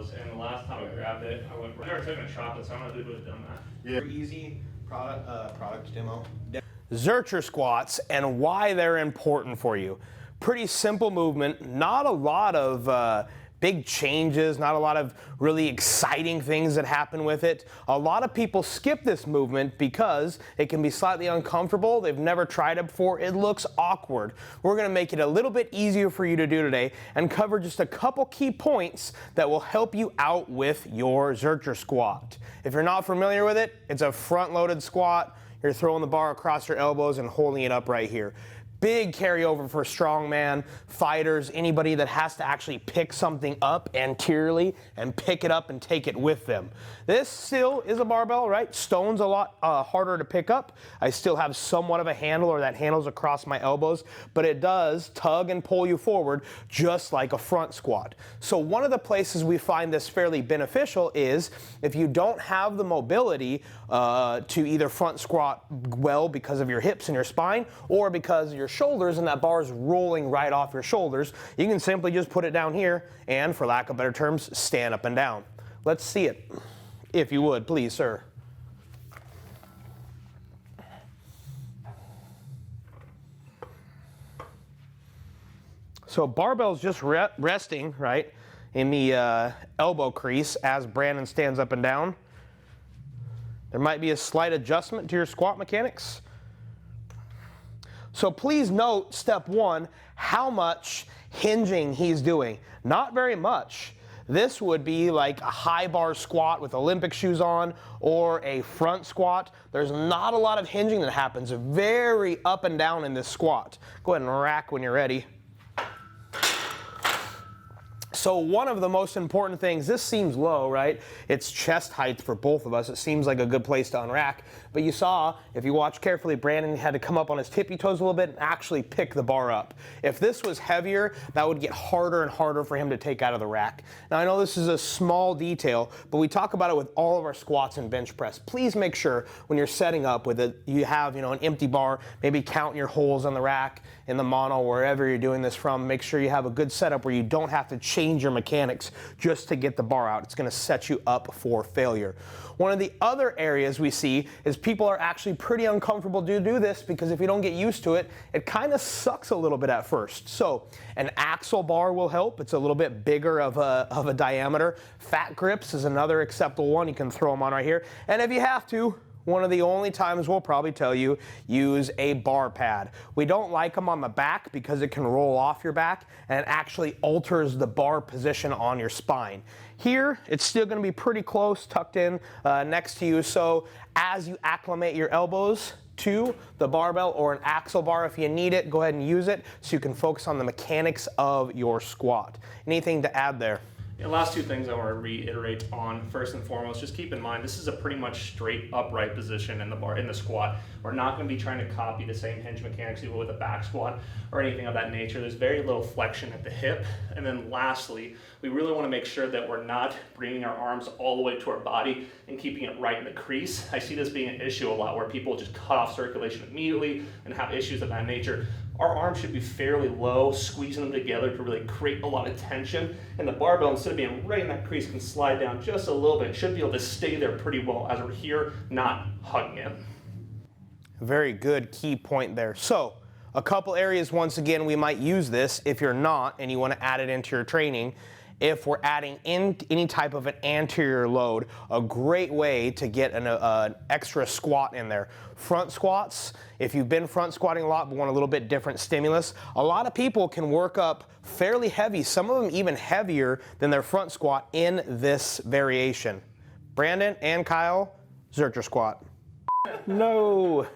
elbows, and the last time I grabbed it, I've never taken a chocolate, so I don't know who would have done that. Yeah. Easy product demo. Zercher squats and why they're important for you. Pretty simple movement, not a lot of big changes, not a lot of really exciting things that happen with it. A lot of people skip this movement because it can be slightly uncomfortable. They've never tried it before. It looks awkward. We're going to make it a little bit easier for you to do today and cover just a couple key points that will help you out with your Zercher squat. If you're not familiar with it, it's a front-loaded squat. You're throwing the bar across your elbows and holding it up right here. Big carryover for strongman, fighters, anybody that has to actually pick something up anteriorly and pick it up and take it with them. This still is a barbell, right? Stone's a lot harder to pick up. I still have somewhat of a handle, or that handle's across my elbows, but it does tug and pull you forward just like a front squat. So one of the places we find this fairly beneficial is if you don't have the mobility to either front squat well because of your hips and your spine, or because of your shoulders and that bar is rolling right off your shoulders, you can simply just put it down here and, for lack of better terms, stand up and down. Let's see it, if you would, please, sir. So barbell's just resting, right, in the elbow crease as Brandon stands up and down. There might be a slight adjustment to your squat mechanics. So please note, step one, how much hinging he's doing. Not very much. This would be like a high bar squat with Olympic shoes on, or a front squat. There's not a lot of hinging that happens. Very up and down in this squat. Go ahead and rack when you're ready. So one of the most important things, this seems low, right? It's chest height for both of us. It seems like a good place to unrack. But you saw, if you watch carefully, Brandon had to come up on his tippy toes a little bit and actually pick the bar up. If this was heavier, that would get harder and harder for him to take out of the rack. Now I know this is a small detail, but we talk about it with all of our squats and bench press. Please make sure when you're setting up with it, you have, an empty bar, maybe counting your holes on the rack, in the mono, wherever you're doing this from. Make sure you have a good setup where you don't have to change your mechanics just to get the bar out. It's going to set you up for failure. One of the other areas we see is people are actually pretty uncomfortable to do this, because if you don't get used to it, it kind of sucks a little bit at first. So an axle bar will help. It's a little bit bigger of a diameter. Fat grips is another acceptable one. You can throw them on right here. And if you have to, one of the only times we'll probably tell you, use a bar pad. We don't like them on the back because it can roll off your back and it actually alters the bar position on your spine. Here, it's still going to be pretty close, tucked in next to you. So as you acclimate your elbows to the barbell or an axle bar, if you need it, go ahead and use it so you can focus on the mechanics of your squat. Anything to add there? The last two things I want to reiterate on. First and foremost, just keep in mind this is a pretty much straight upright position in the squat. We're not going to be trying to copy the same hinge mechanics you would with a back squat or anything of that nature. There's very little flexion at the hip. And then lastly, we really want to make sure that we're not bringing our arms all the way to our body and keeping it right in the crease. I see this being an issue a lot, where people just cut off circulation immediately and have issues of that nature. Our arms should be fairly low, squeezing them together to really create a lot of tension. And the barbell, instead of being right in that crease, can slide down just a little bit. It should be able to stay there pretty well as we're here, not hugging it. Very good key point there. So a couple areas, once again, we might use this if you're not and you want to add it into your training. If we're adding in any type of an anterior load, a great way to get an extra squat in there. Front squats, if you've been front squatting a lot but want a little bit different stimulus, a lot of people can work up fairly heavy, some of them even heavier than their front squat in this variation. Brandon and Kyle, Zercher squat. No.